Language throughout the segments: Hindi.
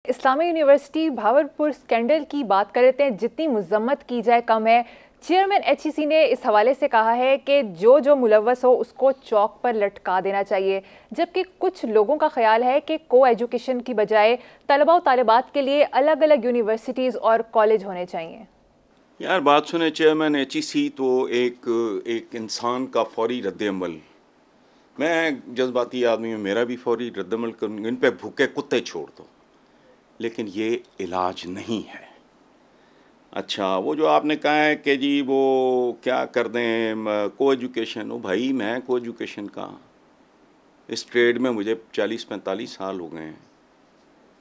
इस्लामी यूनिवर्सिटी भावलपुर स्कैंडल की बात कर लेते हैं। जितनी मजम्मत की जाए कम है। चेयरमैन एचईसी ने इस हवाले से कहा है कि जो मुलव्वस हो उसको चौक पर लटका देना चाहिए, जबकि कुछ लोगों का ख्याल है कि को एजुकेशन की बजाय तलबा और तालिबात के लिए अलग अलग यूनिवर्सिटीज़ और कॉलेज होने चाहिए। यार बात सुने, चेयरमैन एचईसी तो एक इंसान का फौरी रद्द-ए-अमल, मैं जज्बाती आदमी हूँ, मेरा भी फौरी रद्द-ए-अमल करूँगा, इन पे भूखे कुत्ते छोड़ दो, लेकिन ये इलाज नहीं है। अच्छा, वो जो आपने कहा है कि जी वो क्या कर दें को एजुकेशन, ओ भाई मैं को एजुकेशन का इस ट्रेड में मुझे 40-45 साल हो गए हैं।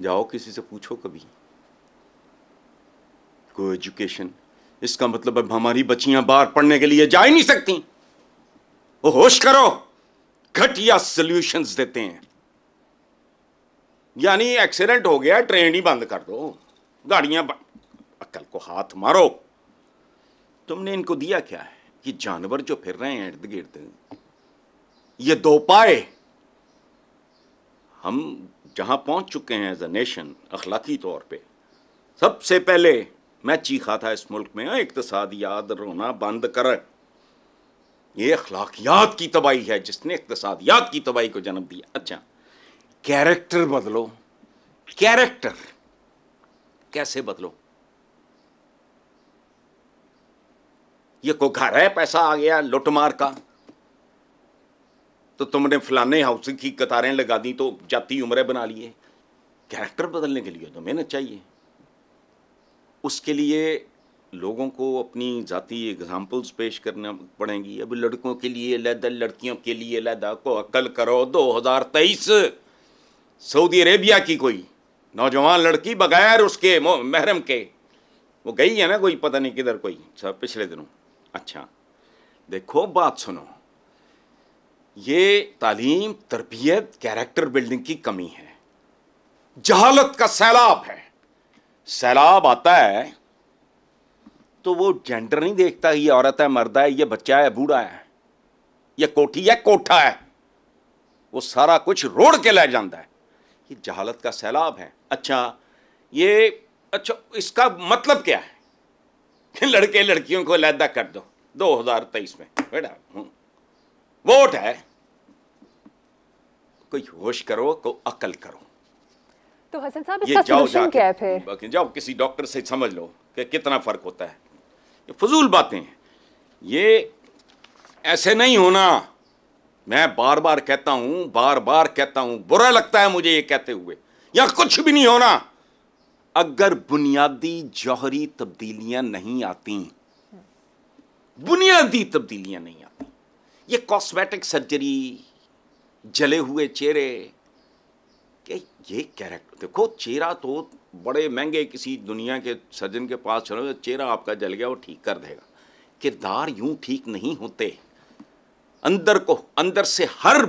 जाओ किसी से पूछो कभी को एजुकेशन, इसका मतलब अब हमारी बच्चियां बाहर पढ़ने के लिए जा ही नहीं सकती। वो होश करो, घटिया सॉल्यूशंस देते हैं। यानी एक्सीडेंट हो गया, ट्रेन ही बंद कर दो, गाड़ियां अक्ल को हाथ मारो। तुमने इनको दिया क्या है? ये जानवर जो फिर रहे हैं इर्द गिर्द, ये दो पाए। हम जहां पहुंच चुके हैं एज अ नेशन अखलाकी तौर पे, सबसे पहले मैं चीखा था इस मुल्क में, इक्तिसादियात रोना बंद कर। ये अखलाकियात की तबाही है जिसने इक्तिसादियात की तबाही को जन्म दिया। अच्छा, कैरेक्टर बदलो। कैरेक्टर कैसे बदलो? ये कोई घर है, पैसा आ गया लुटमार का, तो तुमने फलाने हाउस की कतारें लगा दी तो जाती उम्रें बना लिए। कैरेक्टर बदलने के लिए तो मेहनत चाहिए। उसके लिए लोगों को अपनी जाती एग्जाम्पल्स पेश करना पड़ेंगी। अब लड़कों के लिए अलहदा, लड़कियों के लिए अलहदा, को अक्ल करो। 2023 सऊदी अरेबिया की कोई नौजवान लड़की बगैर उसके महरम के वो गई है ना, कोई पता नहीं किधर, कोई सब पिछले दिनों। अच्छा देखो, बात सुनो, ये तालीम, तरबियत, कैरेक्टर बिल्डिंग की कमी है। जहालत का सैलाब है। सैलाब आता है तो वो जेंडर नहीं देखता, ये औरत है, मर्द है, ये बच्चा है, बूढ़ा है, ये कोठी है, कोठा है, वो सारा कुछ रोड़ के ले जाता है। ये जहालत का सैलाब है। अच्छा इसका मतलब क्या है कि लड़के लड़कियों को अलहदा कर दो 2023 में? बेटा वोट है, कोई होश करो, को अकल करो। तो हसन साहब इसका सॉल्यूशन क्या है फिर? जाओ किसी डॉक्टर से समझ लो कि कितना फर्क होता है। ये फजूल बातें हैं, ये ऐसे नहीं होना। मैं बार बार कहता हूं, बुरा लगता है मुझे ये कहते हुए। यहां कुछ भी नहीं होना अगर बुनियादी जौहरी तब्दीलियां नहीं आती। बुनियादी तब्दीलियां नहीं आती। ये कॉस्मेटिक सर्जरी, जले हुए चेहरे, कि ये कैरेक्टर देखो, चेहरा तो बड़े महंगे किसी दुनिया के सर्जन के पास चलो, चेहरा आपका जल गया वो ठीक कर देगा। किरदार यूं ठीक नहीं होते। अंदर से हर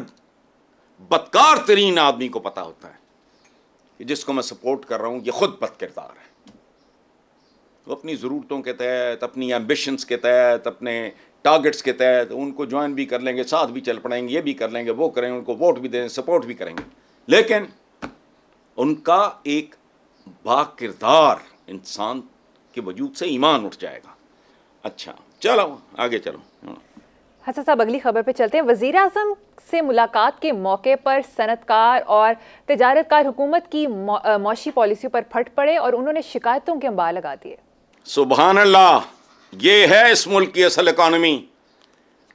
बदकार तरीन आदमी को पता होता है कि जिसको मैं सपोर्ट कर रहा हूं ये खुद बद किरदार है। वो अपनी ज़रूरतों के तहत, अपनी एम्बिशंस के तहत, अपने टारगेट्स के तहत उनको ज्वाइन भी कर लेंगे, साथ भी चल पड़ेंगे, ये भी कर लेंगे, वो करेंगे, उनको वोट भी दें, सपोर्ट भी करेंगे, लेकिन उनका एक बाकिरदार इंसान के वजूद से ईमान उठ जाएगा। अच्छा चलो आगे चलो। हसन साहब अगली खबर पे चलते हैं। वज़ीर आज़म से मुलाकात के मौके पर सनतकार और तिजारतकार हुकूमत की मौशी पॉलिसियों पर फट पड़े और उन्होंने शिकायतों के अंबार लगा दिए। सुभान अल्लाह, ये है इस मुल्क की असल इकॉनमी।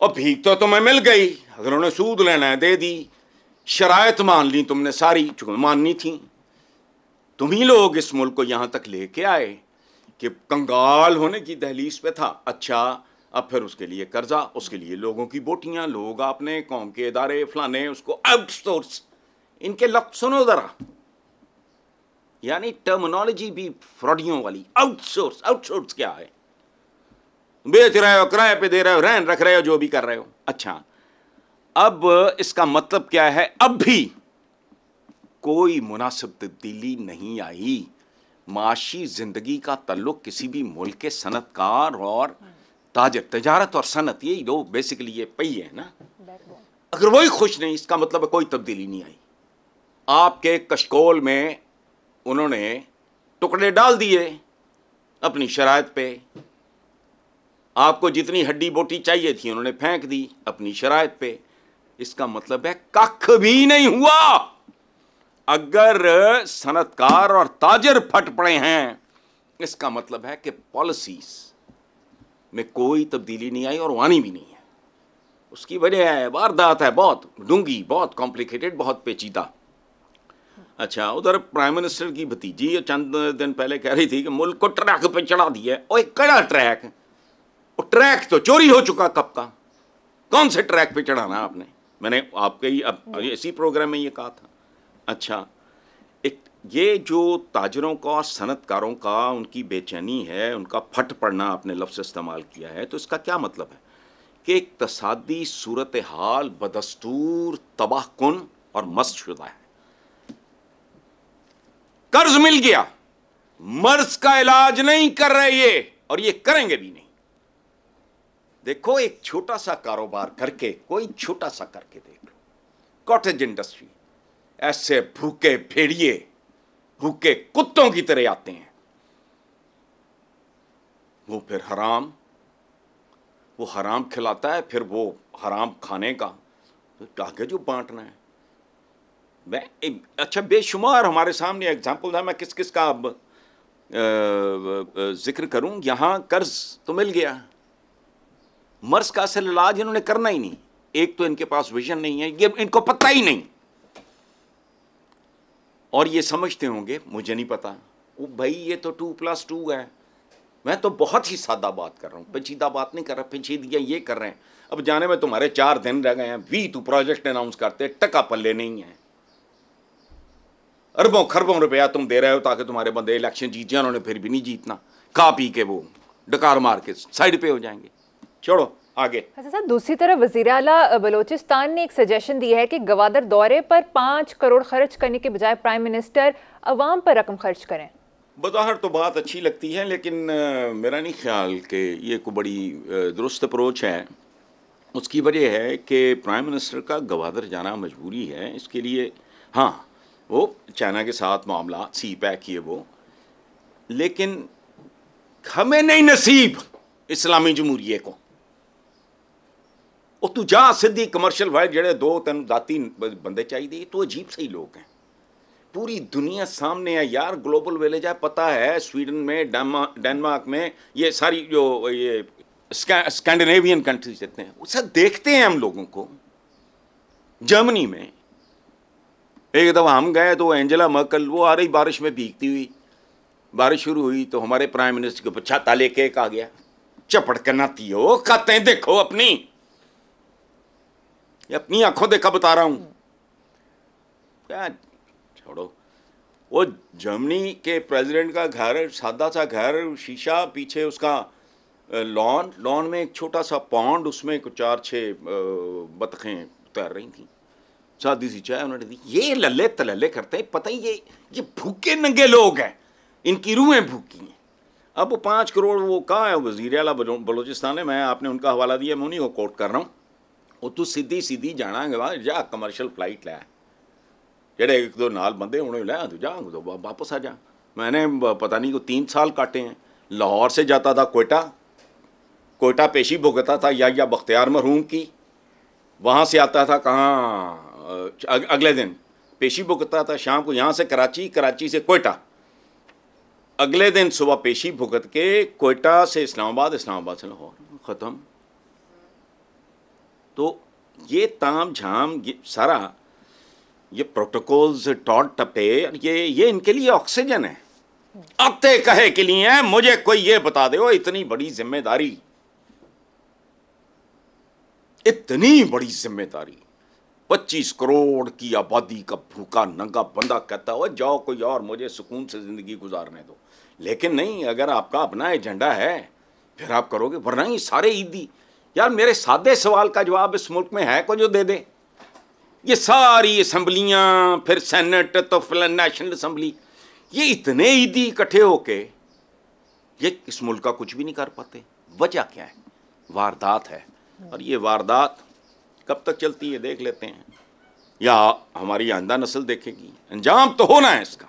और भीख तो तुम्हें मिल गई, अगर उन्होंने सूद लेना है दे दी, शराइत मान ली तुमने सारी, चूंकि माननी थी। तुम ही लोग इस मुल्क को यहां तक लेके आए कि कंगाल होने की दहलीज पे था। अच्छा, अब फिर उसके लिए कर्जा, उसके लिए लोगों की बोटियां, लोग आपने कौम के इदारे फलाने उसको आउटसोर्स। इनके लफ्ज सुनो जरा, यानी टर्मिनोलॉजी भी फ्रॉडियों वाली। आउटसोर्स, आउटसोर्स क्या है? बेच रहे हो, किराए पे दे रहे हो, रहन रख रहे हो, जो भी कर रहे हो। अच्छा, अब इसका मतलब क्या है? अब भी कोई मुनासिब तब्दीली नहीं आई। माशी जिंदगी का ताल्लुक किसी भी मुल्क के सनतकार और ताजर, तजारत और सनत, यही दो बेसिकली ये पहिए है ना। अगर वही खुश नहीं, इसका मतलब कोई तब्दीली नहीं आई। आपके कशकोल में उन्होंने टुकड़े डाल दिए अपनी शराइत पे। आपको जितनी हड्डी बोटी चाहिए थी उन्होंने फेंक दी अपनी शराइत पे। इसका मतलब है कख भी नहीं हुआ। अगर सनतकार और ताजर फट पड़े हैं, इसका मतलब है कि पॉलिसीज में कोई तब्दीली नहीं आई और आनी भी नहीं है। उसकी वजह है वारदात है, बहुत डूंगी, बहुत कॉम्प्लिकेटेड, बहुत पेचीदा। अच्छा, उधर प्राइम मिनिस्टर की भतीजी चंद दिन पहले कह रही थी कि मुल्क को ट्रैक पे चढ़ा दिया। ओए कड़ा ट्रैक? वो ट्रैक तो चोरी हो चुका कब का। कौन से ट्रैक पे चढ़ाना आपने? मैंने आपके ही अब इसी प्रोग्राम में ये कहा था। अच्छा, एक ये जो ताजरों का और सनतकारों का उनकी बेचैनी है, उनका फट पड़ना आपने लफ्ज़ इस्तेमाल किया है, तो इसका क्या मतलब है कि इक़्तिसादी सूरत हाल बदस्तूर तबाहकुन और मस्तशुदा है। कर्ज मिल गया, मर्ज का इलाज नहीं कर रहे ये, और ये करेंगे भी नहीं। देखो, एक छोटा सा कारोबार करके, कोई छोटा सा करके देख लो, कॉटेज इंडस्ट्री, ऐसे भूखे भेड़िए भूखे कुत्तों की तरह आते हैं। वो फिर हराम, वो हराम खिलाता है, फिर वो हराम खाने का तो आगे जो बांटना है। मैं अच्छा, बेशुमार हमारे सामने एग्जाम्पल था। मैं किस किस का अब जिक्र करूं। यहां कर्ज तो मिल गया, मर्ज का असल इलाज इन्होंने करना ही नहीं। एक तो इनके पास विजन नहीं है, ये इनको पता ही नहीं, और ये समझते होंगे मुझे नहीं पता, वो भाई ये तो 2+2 है। मैं तो बहुत ही सादा बात कर रहा हूँ, पेचीदा बात नहीं कर रहा। पेचीदा ये कर रहे हैं, अब जाने में तुम्हारे 4 दिन रह गए हैं। V2 प्रोजेक्ट अनाउंस करते, टका पल्ले नहीं है। अरबों खरबों रुपया तुम दे रहे हो ताकि तुम्हारे बंदे इलेक्शन जीत जाए, उन्होंने फिर भी नहीं जीतना। खा पी के वो डकार मार के साइड पे हो जाएंगे। छोड़ो आगे। अच्छा सर, दूसरी तरफ वज़ीर आला बलोचिस्तान ने एक सजेशन दिया है कि गवादर दौरे पर 5 करोड़ खर्च करने के बजाय प्राइम मिनिस्टर अवाम पर रकम खर्च करें। बज़ाहिर तो बात अच्छी लगती है, लेकिन मेरा नहीं ख्याल कि ये कोई बड़ी दुरुस्त अप्रोच है। उसकी वजह है कि प्राइम मिनिस्टर का गवादर जाना मजबूरी है। इसके लिए हाँ, वो चाइना के साथ मामला CPEC किए वो, लेकिन हमें नहीं नसीब इस्लामी जमहूरिये को। और तू जा सीधी कमर्शियल वाइड जड़े 2-3 दाती बंदे चाहिए, तो अजीब सही लोग हैं। पूरी दुनिया सामने है यार, ग्लोबल विलेज है, पता है स्वीडन में, डेनमार्क में, ये सारी जो ये स्कैंडिनेवियन कंट्रीज जितने हैं, वो सब देखते हैं हम लोगों को। जर्मनी में एक दफ़ा हम गए तो एंजेला मर्कल वो आ रही बारिश में भीगती हुई, बारिश शुरू हुई तो हमारे प्राइम मिनिस्टर को छाता लेके आ गया। चपड़ के नाती हो, खाते हैं देखो अपनी आंखों देखा बता रहा हूं। क्या छोड़ो, वो जर्मनी के प्रेसिडेंट का घर, सादा सा घर, शीशा, पीछे उसका लॉन में एक छोटा सा पॉन्ड, उसमें कुछ 4-6 बतखें तैर रही थी। सादी सी चाय उन्होंने दी। ये लल्ले तलल्ले करते हैं, पता ही ये भूखे नंगे लोग हैं, इनकी रूहें भूखी हैं। अब वो 5 करोड़ वो कहाँ है वज़ीर आला बलोचिस्तान है, मैं आपने उनका हवाला दिया, मैं उन्हीं को कोट कर रहा हूँ। वो तू सीधी जाना जा कमर्शियल फ्लाइट लै, जेड़े 1-2 नाल बंदे उन्होंने लै, तू जा तो वापस आ जा। मैंने पता नहीं को 3 साल काटे हैं। लाहौर से जाता था कोयटा पेशी भुगता था या बख्तियार मरहूम की, वहाँ से आता था कहाँ अगले दिन पेशी भुगतता था, शाम को यहाँ से कराची से कोयटा, अगले दिन सुबह पेशी भुगत के कोयटा से इस्लामाबाद से लाहौर, ख़त्म। तो ये ताम झाम, ये सारा ये प्रोटोकॉल्स, टॉट टपे, ये इनके लिए ऑक्सीजन है। आते कहे के लिए है, मुझे कोई ये बता दे, इतनी बड़ी जिम्मेदारी, इतनी बड़ी जिम्मेदारी, 25 करोड़ की आबादी का भूखा नंगा बंदा कहता हो जाओ कोई और मुझे सुकून से ज़िंदगी गुजारने दो। लेकिन नहीं, अगर आपका अपना एजेंडा है फिर आप करोगे, वरना ही सारे ईदी। यार मेरे सादे सवाल का जवाब इस मुल्क में है को जो दे दे। ये सारी असम्बलियाँ, फिर सेनेट, तो फिर नेशनल असम्बली, ये इतने ईदी इकट्ठे होके ये इस मुल्क का कुछ भी नहीं कर पाते। वजह क्या है? वारदात है। और ये वारदात कब तक चलती है देख लेते हैं, या हमारी आइंदा नस्ल देखेगी। अंजाम तो होना है इसका।